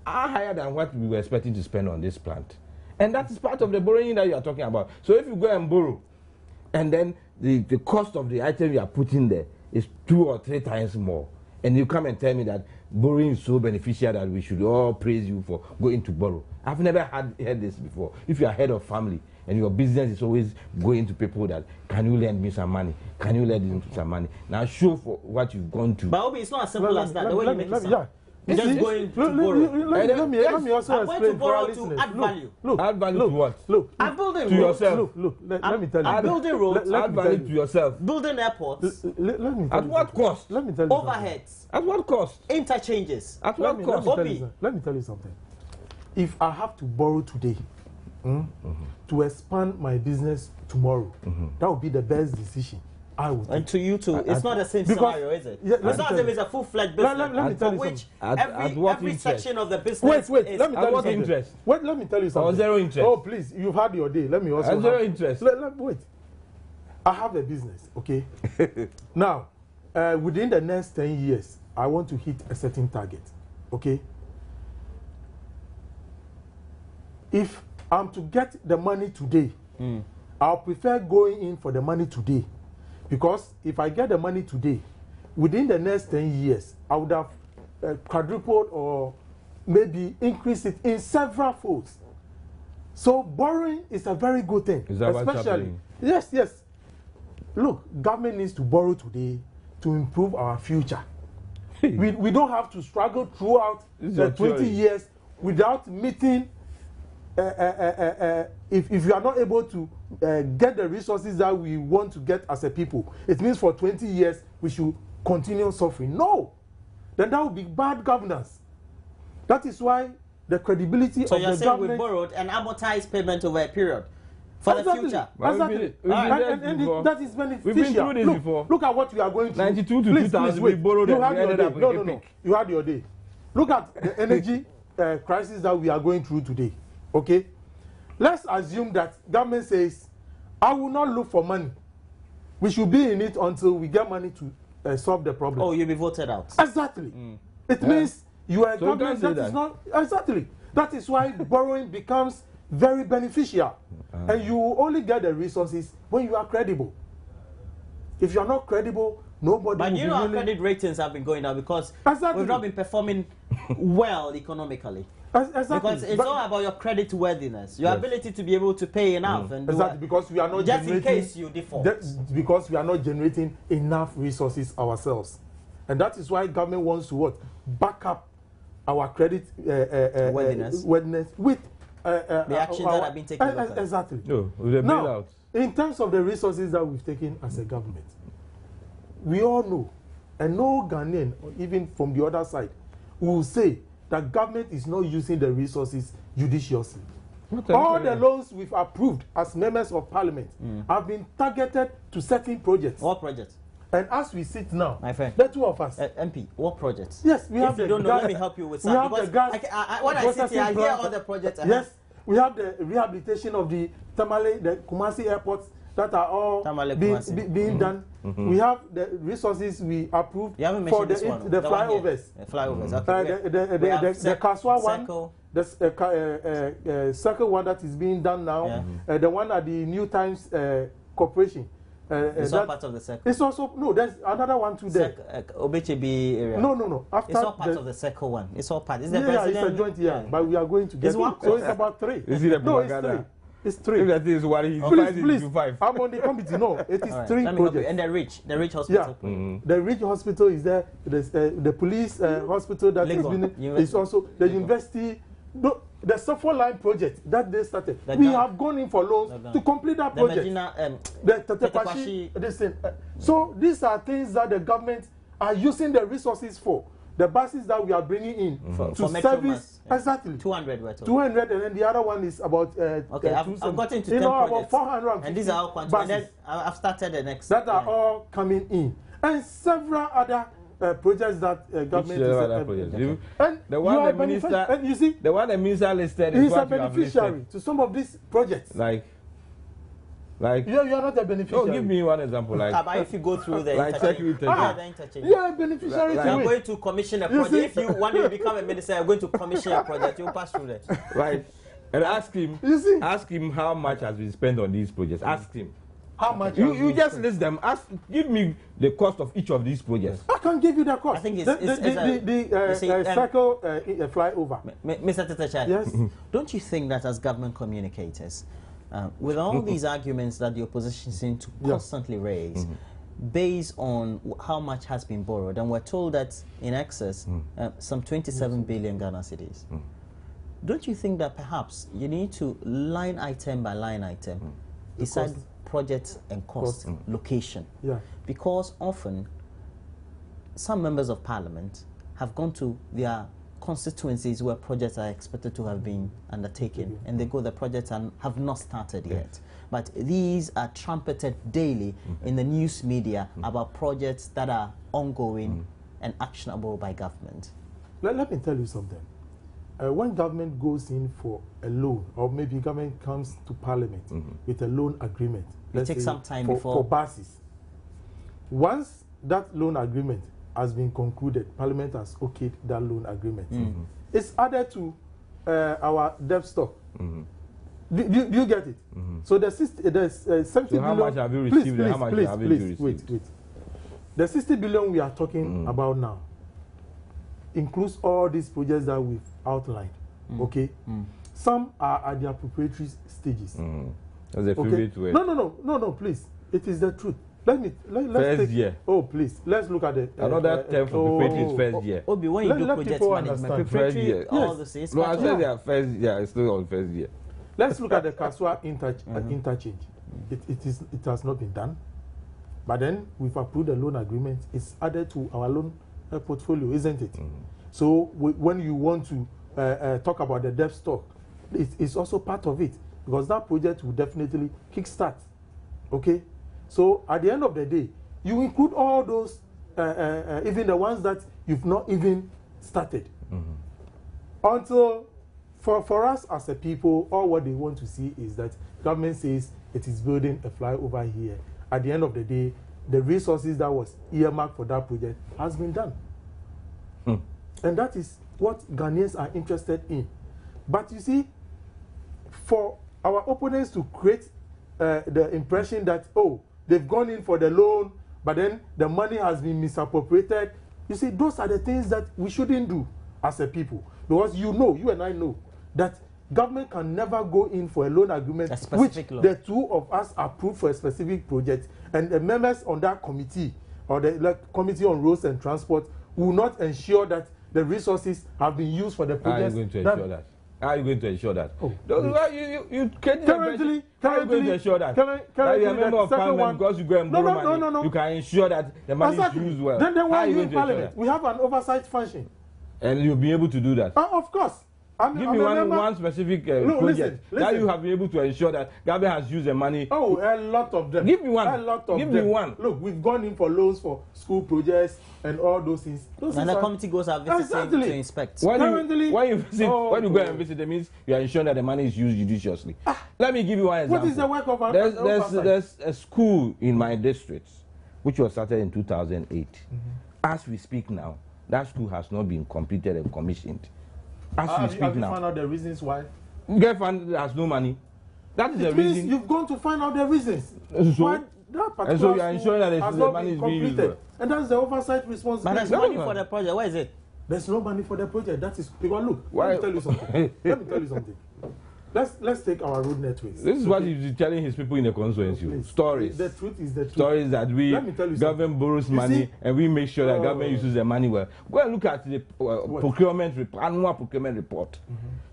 far higher than what we were expecting to spend on this plant. And that is part of the borrowing that you are talking about. So if you go and borrow, and then the cost of the item you are putting there is 2 or 3 times more, and you come and tell me that borrowing is so beneficial that we should all praise you for going to borrow. I've never heard this before. If you are head of family and your business is always going to people that, can you lend me some money? Can you lend me some money? Now show for what you've gone to. But O.B, it's not as simple as that. The way you make it sound. You're just going to borrow. Let me also I'm going explain to borrow for our to listeners. add value. Look, Add value to what? Look, I'm building to roads. yourself. Look, let me tell you. I'm building roads. Let Add me tell value you. to yourself. Building airports. Let me tell At you what something. cost? Let me tell you Overheads. At what cost? Interchanges. At Let what me cost? let me tell you something. If I have to borrow today to expand my business tomorrow, that would be the best decision I would And take. to you too, it's not the same because- scenario, is it? Yeah, It's not as if it's a full-fledged business let me tell you for which At what every interest? section of the business Wait, is let me tell At you what something. interest? Wait, let me tell you something. zero interest. Oh, please, you've had your day. Let me also At zero have- interest. Wait. I have a business, okay? Now, within the next 10 years, I want to hit a certain target, okay? If I'm to get the money today, I'll prefer going in for the money today. Because if I get the money today, within the next 10 years, I would have quadrupled or maybe increased it in several folds. So borrowing is a very good thing. Is that what's especially, happening? Yes. Look, government needs to borrow today to improve our future. We don't have to struggle throughout the 20 years without meeting. If you are not able to get the resources that we want to get as a people, it means for 20 years we should continue suffering. No, then that would be bad governance. That is why the credibility of the government. So you're saying we borrowed and amortized payment over a period for the future. Exactly. And that is beneficial. We've been through this before. Look at what we are going through. 92 to 2000, we borrowed and we ended up with a peak. You had your day. Look at the energy crisis that we are going through today. Okay? Let's assume that government says, I will not look for money. We should be in it until we get money to solve the problem. Oh, you'll be voted out. Exactly. It means you are a government that is not... Exactly. That is why borrowing becomes very beneficial. And you will only get the resources when you are credible. If you are not credible, nobody but will you know our credit ratings have been going down because we've not been performing well economically. Because it's all about your credit worthiness, your ability to be able to pay enough. And because we are not just in case you default. Because we are not generating enough resources ourselves. And that is why government wants to what? Back up our credit worthiness with the actions that have been taken. Exactly. No, with the bailout. In terms of the resources that we've taken as a government, we all know, and no Ghanaian, even from the other side, will say that government is not using the resources judiciously. All the loans we've approved as members of parliament have been targeted to certain projects. What projects? And as we sit now, my friend, the two of us, MP, what projects? Yes, we have. If you don't know, let me help you with some. We have the gas. When I sit here, I hear all the projects. Yes, we have the rehabilitation of the Tamale, the Kumasi airports that are all being done. We have the resources we approved for the flyovers. Flyovers. Okay. The Kaswa one, the circle one that is being done now. The one at the New Times Corporation. It's not part of the circle. It's also there's another one too there. OBHB area. No. After it's all part of the circle one. It's all part. It's the it's a joint but we are going to get it. So it's about 3. Is it no, it's 3. It's 3. If that is what he's please. To 5. I'm on the committee. No, it is 3 projects. And the Rich Hospital. Yeah. The Rich Hospital is there. The police hospital that has been is also the university. The Suffolk Line project that they started, we have gone in for loans to complete that project. The Tetepashi, this thing. So these are things that the government are using the resources for. The buses that we are bringing in to service exactly 200. 200, and then the other one is about okay. I've gotten to 10 projects, about 400, and these are all buses. And then I've started the next. That are all coming in, and several other. Projects that government is and the one the minister and you see the one the minister listed is a beneficiary to some of these projects. Like you are not a beneficiary. No, give me one example. Like if you go through the interchange. You are a beneficiary. You are going to commission a project. If you want to become a minister, you are going to commission a project. You pass through that. Right. And ask him how much has been spent on these projects. Ask him. How much? You just list them. Give me the cost of each of these projects. I can give you the cost. I think the circle flyover. Mr. Tetechai, yes. Don't you think that as government communicators, with all these arguments that the opposition seem to constantly raise, based on how much has been borrowed, and we're told that in excess, some 27 billion Ghana cedis. Don't you think that perhaps you need to line item by line item decide project and cost, location? Yeah. Because often some members of parliament have gone to their constituencies where projects are expected to have been undertaken, and they go the projects and have not started yet. But these are trumpeted daily in the news media about projects that are ongoing and actionable by government. Let me tell you something. When government goes in for a loan, or maybe government comes to parliament with a loan agreement, it takes some time for buses. Once that loan agreement has been concluded, parliament has okayed that loan agreement. It's added to our debt stock. Do you get it? So there's 70 billion. How much have you received? How much have you received? Wait. The 60 billion we are talking about now includes all these projects that we've outlined. Okay? Some are at their preparatory stages. That's a favorite word. No, please. It is the truth. Let's first year. Oh, please. Let's look at the another term for preparatory is first year. Obi, when you do project management, preparatory, all the same. No, I said they are first year. It's still on first year. Let's look at the Kaswa interchange. It has not been done. But then we've approved the loan agreement. It's added to our loan portfolio, isn't it? So when you want to talk about the debt stock, it's also part of it, because that project will definitely kickstart. Okay? So at the end of the day, you include all those, even the ones that you've not even started. Until, for us as a people, all what they want to see is that government says it is building a flyover here. At the end of the day, the resources that was earmarked for that project has been done. And that is what Ghanaians are interested in. But you see, for our opponents to create the impression that, oh, they've gone in for the loan, but then the money has been misappropriated, you see, those are the things that we shouldn't do as a people. Because you and I know, that government can never go in for a loan agreement which the two of us approve for a specific project, and the members on that committee, or the committee on roads and transport, will not ensure that the resources have been used for the project. How are you going to ensure that? How are you going to ensure that? Oh, you currently, how are you going to ensure that? Currently, you are a member of parliament, because you go and borrow money, you can ensure that the money is used well. Then why are you in parliament? We have an oversight function. And you'll be able to do that? Of course. Give me one specific project that you have been able to ensure that government has used the money. Oh, a lot of them. Give me one. A lot of Give them. me one. Look, we've gone in for loans for school projects and all those things. And the committee goes out visiting to inspect. When you go and visit, that means you are ensuring that the money is used judiciously. Let me give you one example. What is the work of there's a school in my district which was started in 2008. As we speak now, that school has not been completed and commissioned. As we speak have you now. Found out the reasons why? Get fund has no money. That is the reason. You've gone to find out the reasons. So you are ensuring that the money is being used well. And that's the oversight responsibility. But there's money for the project. Where is it? There's no money for the project. That is because look. Let me tell you something. Let's take our road networks. This is what he's telling his people in the constituency. Stories. The truth is the truth. Stories that government borrows money and we make sure that government uses the money well. Go and look at the annual procurement report.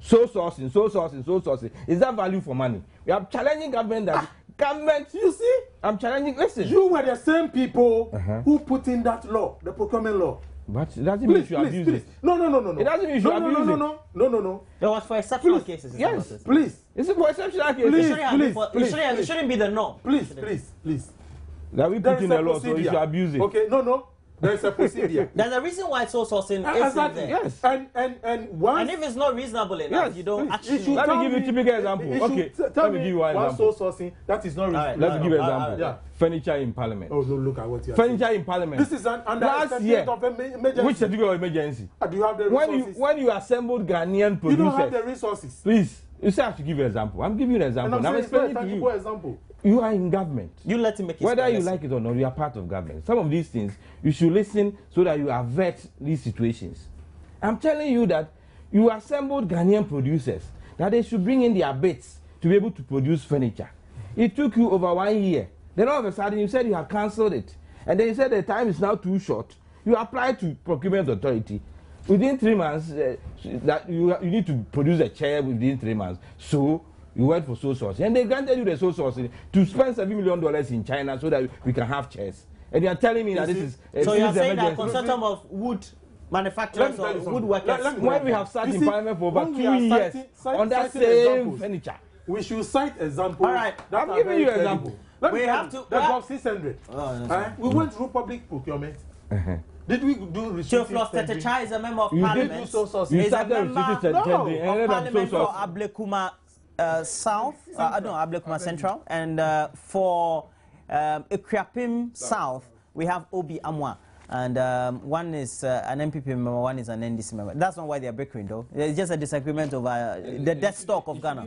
So sourcing. Is that value for money? We are challenging government that government. You see, I'm challenging. Listen, you were the same people who put in that law, the procurement law. But it doesn't mean you should abuse it. No. It doesn't mean you should abuse it. No. It was for exceptional cases. Yes, please. Is it for exceptional cases? It shouldn't be the norm. Please. That we put in the law, so you should abuse it. Okay, no. There's a procedure. There's a reason why sole sourcing is there. Yes. And if it's not reasonable enough, you don't actually. Let me give you a typical example. Okay, let me give you one example. Sole sourcing that is not reasonable. Let me give you an example. Yeah. Furniture in Parliament. Oh, no, look at what you are Furniture saying. in Parliament. This is under last year of emergency. Which certificate of emergency? Do you have the resources? When you assembled Ghanaian producers, you don't have the resources. Please, you say I have to give you an example. I'm giving you an example. And I'm explaining to you. Example. You are in government. You let him make it. Whether you like it or not, you are part of government. Some of these things you should listen so that you avert these situations. I'm telling you that you assembled Ghanaian producers that they should bring in their bits to be able to produce furniture. It took you over 1 year. Then all of a sudden you said you have cancelled it. And then he said the time is now too short. You apply to procurement authority. Within 3 months, that you need to produce a chair within 3 months. So you went for sole sourcing. And they granted you the sole sourcing to spend $7 million in China so that we can have chairs. And you are telling me that this is... So you are saying that consortium of wood manufacturers or woodworkers... When we have sat in Parliament for about 2 years on that same furniture. We should cite examples. All right. I'm giving you an example. We have to... The GOV 600. We went through public procurement. Did we do restricted tendering? Tetecha is a member of Parliament. Did do sole sourcing? You started restricted tendering of Parliament for Ablekuma South, Ablekuma Central, and for Equiapim South, we have O.B Amoah. And one is an MPP member, one is an NDC member. That's not why they are bickering, though. It's just a disagreement over the debt stock of Ghana.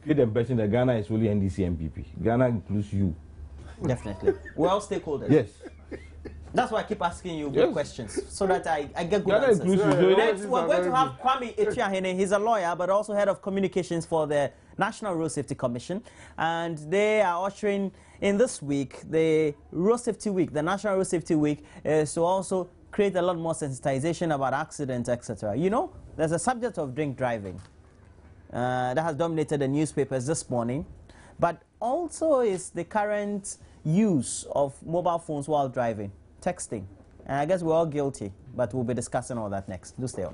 Get the impression that Ghana is only NDC MPP. Ghana includes you. Definitely. We're all stakeholders. Yes. That's why I keep asking you good questions, so that I get good answers. Next, we're going to have Kwame Echiahene. He's a lawyer, but also head of communications for the National Road Safety Commission. And they are ushering in this week, the Road Safety Week, the National Road Safety Week, is to also create a lot more sensitization about accidents, etc. You know, there's a subject of drink driving that has dominated the newspapers this morning, but also is the current use of mobile phones while driving. Texting. And I guess we're all guilty, but we'll be discussing all that next. Do stay on.